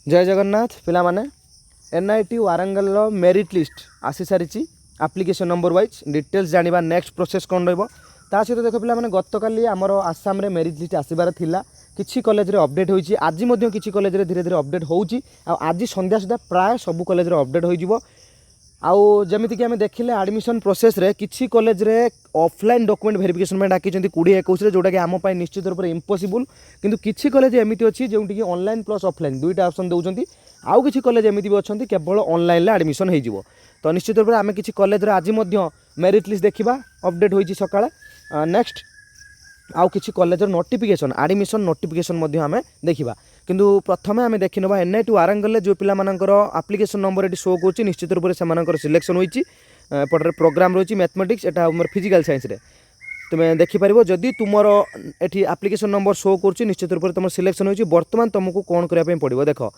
जय जगन्नाथ पिला माने एनआईटी वारंगल मेरिट लिस्ट आसी सारी एप्लिकेशन नंबर वाइज डिटेल्स जानिबा नेक्स्ट प्रोसेस कौन रहिबो ता सहित देख पिला माने गतकाली आमर आसाम रे मेरिट लिस्ट आसबार थिला किछि कॉलेज रे अपडेट होईची आज मध्य किछि कॉलेज रे धीरे धीरे अपडेट होउची आज संध्या सुधा प्राय सब कॉलेज रे अपडेट होई जिवो आउ जमिति कि आम देखिले एडमिशन प्रोसेस रे किछि कॉलेज रे ऑफलाइन डॉक्यूमेंट वेरिफिकेशन में डाकी 2021 रे जोटा कि आम पाई निश्चित रूप से इम्पॉसिबल किंतु किछि कॉलेज एमिति अछि जोंटी कि ऑनलाइन प्लस ऑफलाइन दुईटा ऑप्शन दउचंती आउ किछि कॉलेज एमिति भी अछंती केवल ऑनलाइन ले एडमिशन होई जिवो तो निश्चित रूप से आम किछि कॉलेज रे आज मध्य मेरिट लिस्ट देखिबा अपडेट होईची सकाळे नेक्स्ट आउ किछि कॉलेज रो नोटिफिकेशन एडमिशन नोटिफिकेशन मध्य आमे देखिबा किंतु प्रथमे आमे देखिनबा एनआईटी वारंगल जो पिला मानकर एप्लिकेशन नंबर एटी शो करछि निश्चित रूप से सेमानकर सिलेक्शन होईची पटरे प्रोग्राम रहिछि मैथमेटिक्स एटा हमर फिजिकल साइंस रे तुमे देखि परिबो जदी तुमरो एठी एप्लिकेशन नंबर शो करछि निश्चित रूप से तुमर सिलेक्शन होईची वर्तमान तुमको कोन करिया पे पड़िबो देखो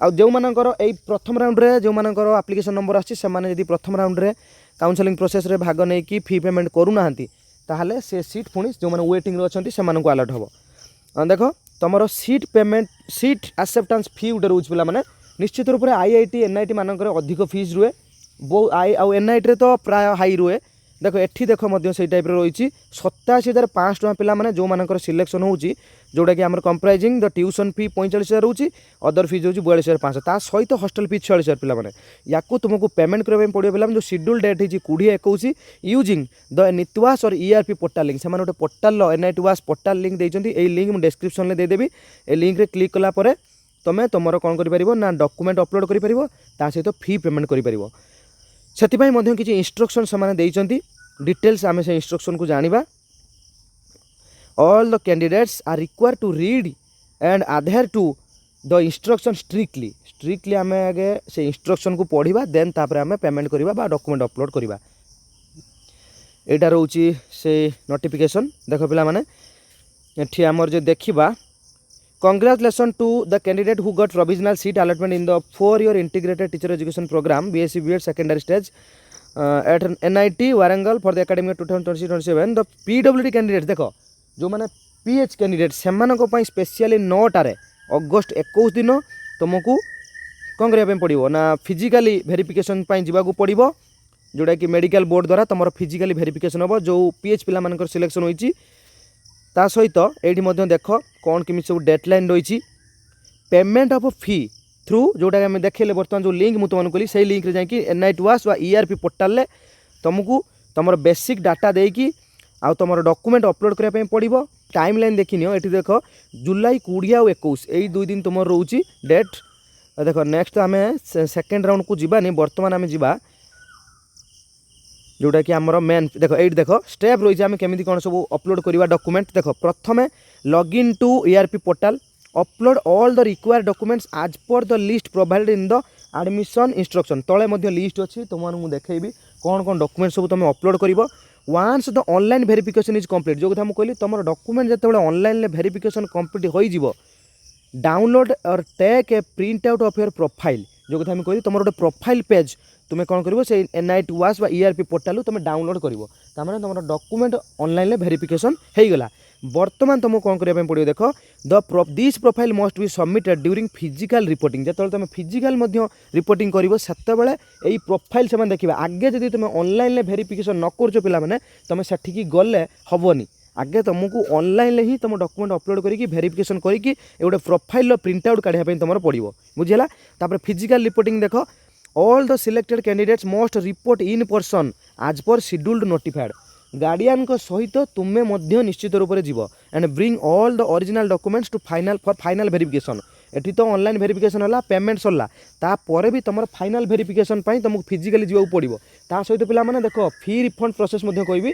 आ जो मानकर एई प्रथम राउंड रे जो मानकर एप्लिकेशन नंबर आछि से माने जदी प्रथम राउंड रे काउंसलिंग प्रोसेस रे भाग नै कि फी पेमेंट करू नाहंती ताहले से सीट पुणी जो मैंने वेटिंग अच्छी से अलर्ट हम देख तुम सीट पेमेंट सीट एक्सेप्टेंस फी गोटे रोज पे मैंने निश्चित रूप से आईआईटी एनआईटी मानकर अधिक फीस रुए बहु आउ एनआईटी तो प्राय हाई रुए देख एठी देख से टाइप रही 87,500 टका पिला माने जो मानकर सिलेक्शन होची जोटा कि आमर कंप्राइजिंग द ट्यूशन फी 45,000 रोची अदर फीज होची 42,500 ता सहित हॉस्टल फी 46,000 पिला माने याकू तुमको पेमेंट करबे पड़ियो पिला जो शेड्यूल डेट हिची 2021 यूजिंग द नितवास और ईआरपी पोर्टल लिंक से गोटे पोर्टल एनआईटी वास पोर्टल लिंक देइचंती ए लिंक मु डिस्क्रिप्शन ले दे देबी ए लिंक रे क्लिक कला परे तमे तुमरो कोन करि परिबो ना डॉक्यूमेंट अपलोड करि परिबो ता सहित फी पेमेंट करि परिबो सेतिपई मध्य किछि इंस्ट्रक्शन समाने देइचंती डिटेल्स आमे से इंस्ट्रक्शन को जानिबा all the candidates are required to read and adhere to the instruction strictly आमे आगे से इंस्ट्रक्शन को पढ़िबा देन तापर आमे पेमेंट करिबा बा डॉक्यूमेंट अपलोड करिबा एटा रहउची से नोटिफिकेशन देखो पिला माने एठी हमर जे देखिबा Congratulations to the candidate who got provisional seat allotment in the 4-year integrated teacher education program BSc B.Ed secondary stage at NIT Warangal for the academic 2026-27 the PWD candidates देखो जो माने PH कैंडिडेट सेमानको पई specially 9 टारे अगस्त 21 दिन तुमको कौन करिया पे पड़िबो ना फिजिकली वेरिफिकेशन पई जिबागु पड़िबो जोटा कि मेडिकल बोर्ड द्वारा तुमर फिजिकली वेरिफिकेशन हो जो PH पिला मानकर सिलेक्शन होईची ता सहित एठी मध्य देख कौन किमि सब डेडलाइन रही पेमेंट ऑफ फी थ्रू जोटा आम देखले बर्तमान जो लिंक मुझे तुमको कहली से लिंक रे जाकि एनआईटी वास ईआरपी पोर्टल तुमको तुम बेसिक डाटा देकी आ तुम डॉक्यूमेंट अपलोड करने पड़ो टाइम लाइन देखी नियो एठी देख जुलाई 20 और 21 यही 2 दिन तुम रोची डेट देख नेक्स्ट आम सेकेंड राउंड को जीवानी बर्तमान आम जीवा जोटा कि आमर मेन देख ये देख स्टेप रही है केमी कौन सब अपलोड करवा डॉक्यूमेंट देख प्रथमे login to ERP portal upload all the required documents as per the list provided in the admission instruction तले मध्य लिस्ट अच्छी तुमको देखी कौन कौन डॉक्यूमेंट सब तुम अपलोड कर once the online verification is complete जो कथा कहली तुम डॉक्यूमेंट जो ऑनलाइन वेरिफिकेशन कंप्लीट हो डाउनलोड और take a print out of your profile जो कथा कहली तुम गोटे प्रोफाइल पेज तुम कौन कर एनआईटी वास ईआरपी पोर्टल तुम डाउनलोड कर तुम डॉक्यूमेंट ऑनलाइन वेरिफिकेशन हो गला बर्तमान तुमको कौन करिया पड़ो देख this profile must be submitted during physical reporting जो तुम फिजिकल रिपोर्टिंग कर सेतबेले यही प्रोफाइल से देखिए आगे जब तुम ऑनलाइन वेरिफिकेशन न कर पे तुम सेठिकी गले हेनी आगे तुमको ऑनलाइन ही तुम डॉक्यूमेंट अपलोड करके वेरिफिकेशन करके गोटे प्रोफाइल प्रिंट आउट काढ़ा तुम पड़ो बुझीला तापर फिजिकल रिपोर्टिंग देख all the selected candidates must report in person आज पर शेड्यूल्ड नोटिफाइड गार्डियन को सहित तुम्हें मध्य निश्चित रूप से जीव and bring all the original documents to final for final verification एटी तो ऑनलाइन वेरिफिकेशन है पेमेंट सरला तापर भी तुम फाइनल वेरिफिकेशन तुमको फिजिकली जीवा पड़ो ता सहित पिला माने देख फी रिफंड प्रोसेस कहबी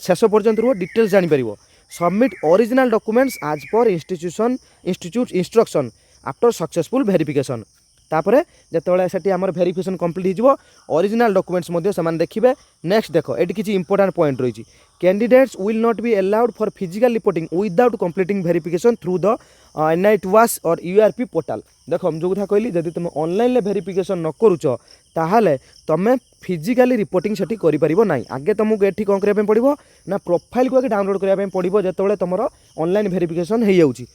शेष पर्यंत रुह details जापर submit original documents as पर institute instruction after successful verification तापर जिते से आम वेरिफिकेशन कंप्लीट हो ओरिजिनल डॉक्यूमेंट्स देखिए नेक्स्ट देख ये किसी इंपोर्टेंट पॉइंट रही candidates will not be allowed for physical reporting without completing verification through the NIT वास और यूआरपी पोर्टल देख जो कथा कहली जब तुम ऑनलाइन वेरिफिकेशन न करुच ताहले तुम फिजिकली रिपोर्टिंग सेठी करि परिबो नाही आगे तुमको एठी कौन करिया पे पड़िबो ना प्रोफाइल को आगे डाउनलोड करिया पे पड़िबो जेतबेले तुमरो ऑनलाइन वेरिफिकेशन हे जाउची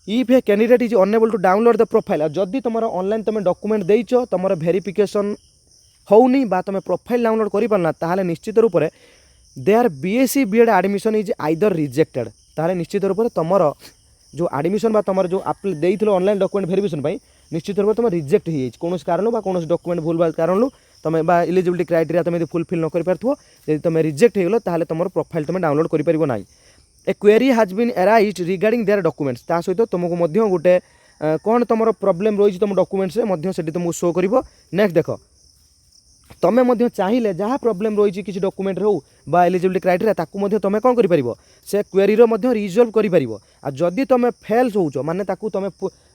if a candidate is unable to download the profile, जदि तुम ऑनलाइन तुम डॉक्यूमेंट देइछ तुम वेरिफिकेशन होनी बा तुम प्रोफाइल डाउनलोड कर पारना, ताहले निश्चित रूप से there BSc BEd admission is either rejected, ताहले निश्चित रूप से तुम जो एडमिशन बा तुम जो देइथिलो ऑनलाइन डॉक्यूमेंट वेरिफिकेशन पई निश्चित रूप से तुम रिजेक्ट हो कौन कारण बा कौन डॉक्यूमेंट भूल भाल कारण तुम बा एलिजिबिलिटी क्राइटेरिया तुम फुलफिल न कर पारथो, यदि तुम रिजेक्ट हो गलो ताहले तुम प्रोफाइल तुम डाउनलोड कर पारिबो नाही। A query has been arised regarding their documents, ता सहित तुमको मध्य गोटे कौन तुम प्रॉब्लम रही तुम डॉक्यूमेंट्स रे मध्य सेठी तुमको शो करिवो। नेक्स्ट देख तुम मध्य चाहिए जहाँ प्रॉब्लम रही किसी डॉक्यूमेंट हो बा एलिजिबिलिटी क्राइटेरिया ताकू मध्य तुम कौन करिपरिबो से क्वेरी रो मध्य रिजॉल्व करिपरिबो। आ जदि तुम फेल्स होउचो माने ताकू तुम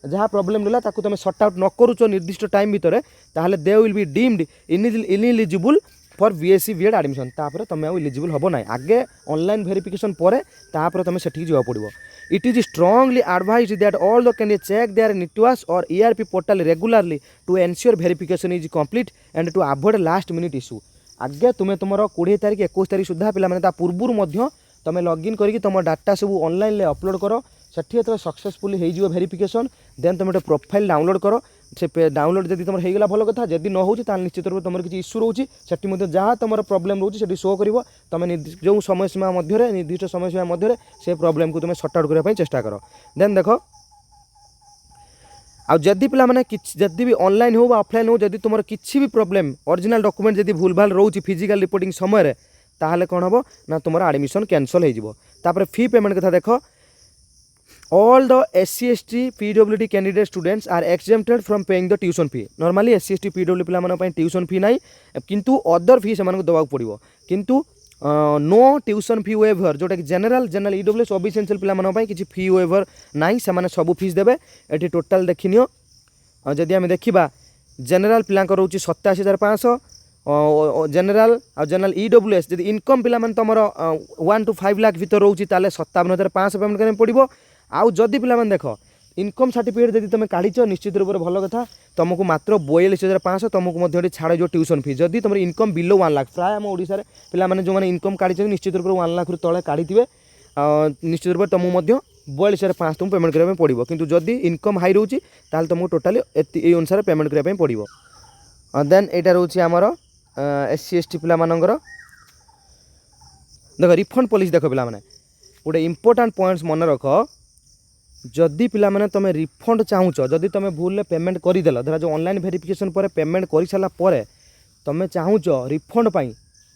जहाँ प्रॉब्लम रहला ताकू तुम सॉर्ट आउट न करूचो निर्दिष्ट टाइम भितर, ताहले they will be deemed ineligible for BSc BEd admission, तापर तुम इलिजिबल हबो नाही। आगे ऑनलाइन वेरिफिकेशन पर तापर तुम सेठी जावा पड़िबो। It is strongly advised that all the candidate check their network और ERP portal regularly to ensure verification is complete and to avoid last minute issue. आगे तुम्हें तुम 20 तारीख 21 तारीख सुधा पिला पूर्व तुम लॉगिन करके तुम डाटा सब ऑनलाइन अपलोड कर, सेठी जो सक्सेसफुली हो वेरिफिकेशन देन तुम गोटे प्रोफाइल डाउनलोड कर, से डाउनलोड जब तुम होगा भल कथा, जब न हो निश्चित रूप तुम किसी इश्यू रोचे से जहाँ तुम प्रॉब्लम रोचे से शो कर तुम जो समय सीमा मध्य निर्दिष्ट समय सीमा मध्य से प्रॉब्लम को तुम सॉर्ट आउट करने चेष्टा कर। देन देख आ जदि पिला माने जदि भी ऑनलाइन हो ऑफलाइन हो जदि तुम किसी भी प्रॉब्लम ओरिजिनल डॉक्यूमेंट जदि भूल भाल रोचे फिजिकल रिपोर्टिंग समय ताहले कौन हम ना तुम एडमिशन कैंसल हो। फी पेमेंट कथा देख all the SC ST PWD candidate students are exempted from paying the tuition fee। normally SC ST PWD पिला माने ट्यूशन फी नहीं किंतु अदर फी से दवाक पड़ो, किंतु नो ट्यूशन फी वेवर जोटा कि जनरल ईडब्ल्यूएस ओबीसी एनसीएल पिला माने किसी फी वेवर नहीं, से सब फीस देवे। ये टोटाल देखिनियो जदि आम देखा जनरल पिला रोचे 87,500, जनरल ईडब्ल्यूएस जब इनकम पिला माने तुम 1 to 5 लाख भर रोचे 57,500 पेमेंट करने पड़ो। आउ जदि पिला माने देख इनकम सर्टिफिकेट जब तुम काढ़ीच निश्चित रूप से भल कथा तुमको मात्र 42,500 तुमको छाड़ जो ट्यूशन फी जदि तुम इनकम बिलो 1 लाख। प्राय आम ओडिशा रे पिला माने जो माने इनकम काढ़ी निश्चित रूप से 1 लाख तले काढ़ी निश्चित रूप से तुमको 42,500 तुमको पेमेंट करने पड़ो, किंतु जदि इनकम हाई रोचे ताल तुमको टोटाली ये अनुसार पेमेंट करने पड़ो। देन यहाँ रोचे आमर SC ST पिला मानकर देख रिफंड पॉलिसी देख पिला माने गोटे इंपोर्टेंट पॉइंट्स मन रख, जदि पिला माने तुम रिफंड चाहूच जदि तुम भूल पेमेंट करदेल धर जो ऑनलाइन वेरिफिकेशन पर पेमेंट कर सारा पर तुम चाहूच रिफंड पाई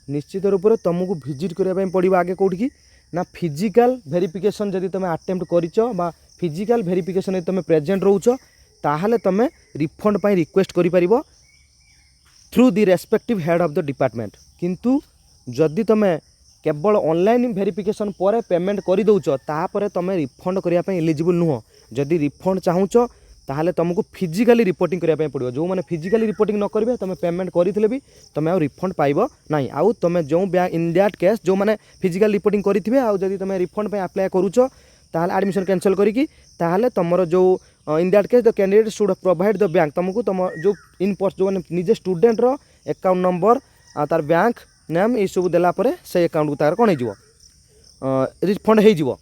निश्चित रूप से तुमको विजिट करने पड़ो आगे कौटी ना फिजिकल वेरिफिकेशन जदि तुम अटेम्प्ट कर फिजिकल वेरिफिकेशन यदि तुम प्रेजेंट रोच ताहले तुम रिफंड पाई रिक्वेस्ट कर through the respective head of the department. किंतु जदि तुम केवल ऑनलाइन वेरिफिकेशन पर पेमेंट कर दौच तापर तुम रिफंड करने एलिजिबल नुह। जदि रिफंड चाहूच ताहले तुमको फिजिकली रिपोर्टिंग करने पड़ो, जो मैंने फिजिकली रिपोर्टिंग न करेंगे तुम पेमेंट करते भी तुम आउ रिफंड पाइब ना। आउ तुम जो बैंक इन दैट केस जो मैंने फिजिकल रिपोर्टिंग करेंगे आउ जदि तुम रिफंड पे अप्लाई करूच ताहले एडमिशन कैंसल करी ताहले तुमर जो in that case the candidate should provide the bank तुमको तुम जो इन जो मैंने निजे स्टूडेंट रो अकाउंट नंबर तार बैंक नेम ये सब देलापर से अकाउंट को तार कौन हो रिफंड हो।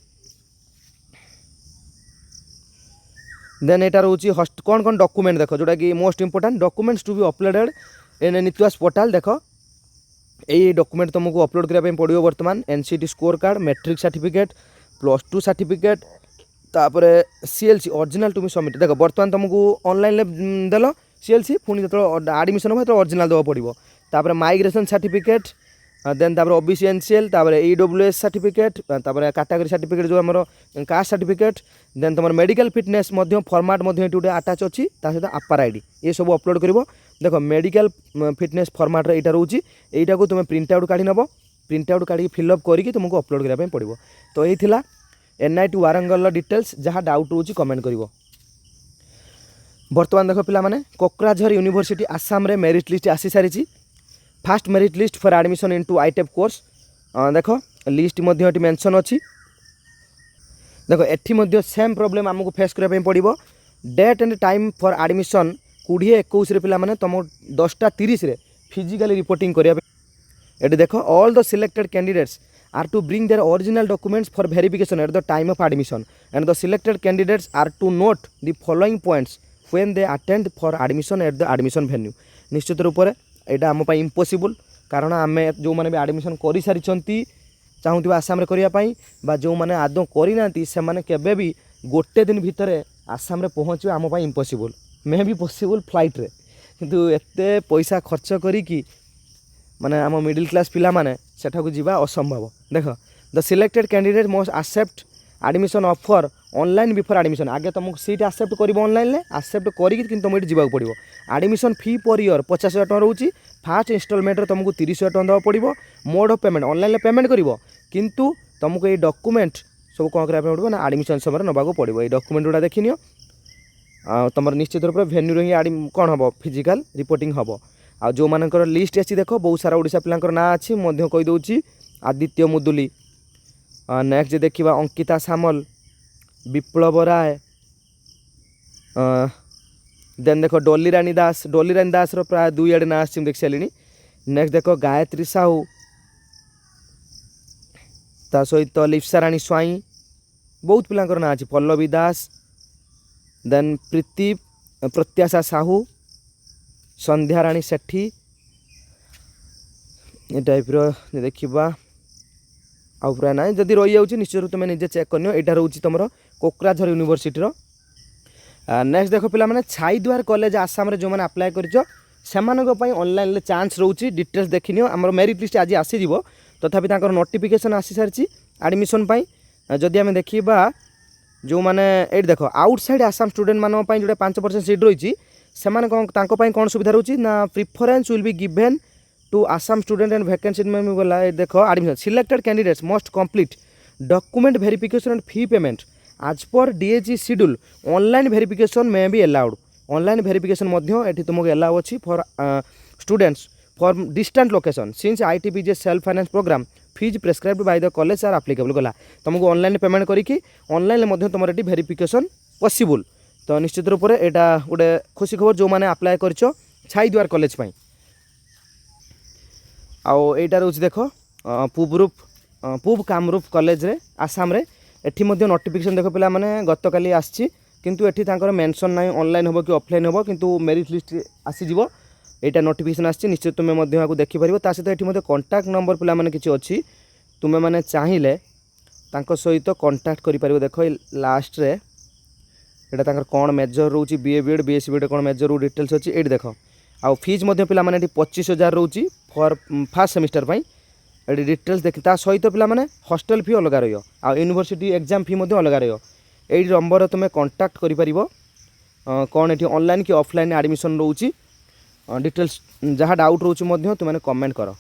देन यहाँ रोचे कौन कौन डॉक्यूमेंट देख जोटा कि most important documents to be uploaded in नित्यास पोर्टाल देख यही डॉक्यूमेंट तुमको अपलोड करने पड़ो। बर्तमान NCT score card matric certificate +2 certificate तापर CLC original to be submit देख बर्तमान तुमको ऑनलाइन देल सीएलसी पुणी जो एडमिशन हम तो ओरिजिनल देवा पड़ो। तापर माइग्रेशन सर्टिफिकेट देन तापर ओबीसी एनसीएल तापर ईडब्ल्यूएस सर्टिफिकेट तापर कैटेगरी सर्टिफिकेट जो आमर कास्ट सर्टिफिकेट देन तुम मेडिकल फिटनेस फॉर्मेट गोटे अटैच अच्छी सहित अपार आईडी ये सब अपलोड कर। देख मेडिकल फिटनेस फॉर्मेट यहाँ रोचे यहीटा को तुम प्रिंट आउट काढ़ी नब प्रिंट आउट काढ़ी फिलअप करके तुमको अपलोड करने पड़ो। तो यही थिला NIT वारंगल डिटेल्स जहाँ डाउट रोचे कमेंट कर। बर्तमान देख पिला माने कोक्राझर यूनिवर्सिटी आसाम रे मेरिट लिस्ट आसी सारी fast merit list for admission into ITEP course देख लिस्ट मेंशन अच्छी देख एटी सेम प्रॉब्लम आमको फेस करने पड़ो। Date and time for admission 20-21 पिला माने तुम 10:30 फिजिकली रिपोर्टिंग करने ये देख all the selected candidates are to bring their original documents for verification at the time of admission, and the selected candidates are to note the following points when they attend for admission at the admission venue. निश्चित रूप से यहाँ आम impossible, कारण आम जो मैंने भी एडमिशन कर सारी चाहूँ आसाम करने जो मैंने आदौ करना से केवे भी गोटे दिन भितर आसाम पहुँचे आम इम्पॉसिबल, मे भी पॉसिबल फ्लाइट रे, किंतु एते पैसा खर्च करी माने आम मिडिल क्लास पिला माने सेठा को जीवा असंभव. देख the selected candidate must accept admission offer online before admission. आगे तुमको सीट एक्सेप्ट कर ऑनलाइन एक्सेप्ट करी तुम ये जावाक पड़ो. एडमिशन फी पर ईयर 50,000 टଙ୍କା रोचे. फास्ट इनस्टलमेंट तुमको 30,000 टଙ୍କା देवा पड़ो. Mode of payment online payment कर, किंतु तुमको ये डॉक्यूमेंट सब कौन कराया पड़ो ना एडमिशन समय नवाक पड़ो. ये डॉक्यूमेंट गुड़ा देखी नियो. तुम निश्चित रूप से भेन्यू ही कौन हम फिजिकल रिपोर्टिंग हम. आ जो मानकर लिस्ट अच्छी देख बहुत सारा ओडिशा पिलांकर ना अच्छी कहीदे. आदित्य मुदुली, नेक्स्ट देखा अंकिता सामल, विप्लव राय, देन देख डोली रानी दास. डोली रानी दास प्राय 2 आड़े ना आसी देख सारे. नेक्स्ट देख गायत्री साहू, ता सहित लिप्सा राणी स्वाई, बहुत पिलांकर ना अच्छी. पल्लवी दास, देन प्रीति प्रत्याशा साहू, संध्या राणी सेठी, ये टाइप देखा आउ प्राय ना जदि रही जाऊँगी निश्चित तुम निजे चेक कर. यहाँ रोचे तुम कोकराझर यूनिवर्सिटी. नेक्स्ट देख पिला माने छाईद्वार कॉलेज आसाम रे जो मैंने अप्लाई कर ऑनलाइन चांस रोचे. डिटेल्स देखनी आम मेरिट लिस्ट आज आसीज, तथापि नोटिफिकेशन आसी सारी एडमिशन. जदि आम देखा जो मैंने ये देख आउटसाइड आसाम स्टूडेंट मान जो 5% सीट रही से कौन सुविधा रोचे ना preference will be given to Assam student and vacancy में गला. देख admission selected candidates must complete document verification and fee payment as per DHE schedule. Online verification may be allowed. Online verification ये तुमको अलाउ अच्छी for students for distant location since ITPJ self finance programme fees prescribed by the college are applicable. गला तुमको online payment करके online तुम ये verification possible. तो निश्चित रूप से यहाँ गोटे खुशी खबर जो मैंने अप्लाई कर छाईद्वार कॉलेज. आईटा रोच देख पूब कामरूप कॉलेज रे आसाम रे. एठी मध्य नोटिफिकेशन देख पिला माने गत काली आछि, किंतु एठी तांकर मेंशन नाही ऑनलाइन होबो कि ऑफलाइन होबो, किंतु मेरिट लिस्ट आसी जिवो. एटा नोटिफिकेशन आछि निश्चित तुमे मध्य आकु देखि परिबो. ता सहित एठी मध्य कांटेक्ट नंबर पिला माने किछि अछि, तुमे माने चाहिले तांको सहित कांटेक्ट करि परिबो. देखो लास्ट रे एटा तांकर कोन मेजर रोची BA BEd BSc BEd कोन मेजर रो डिटेल्स अछि. एठी देखो आ फीस मध्य पिला माने एठी 25,000 रोची फॉर फर्स्ट सेमिस्टर पई. एठी डिटेल्स देखि ता सहित पिला माने हॉस्टल फी अलग रहियो आ यूनिवर्सिटी एग्जाम फी मध्य अलग रहियो. एठी नंबर तुमे कांटेक्ट करि परिबो कोन एठी ऑनलाइन कि ऑफलाइन एडमिशन रोची. डिटेल्स जहाँ डाउट रोची मध्य तुमने कमेंट करो.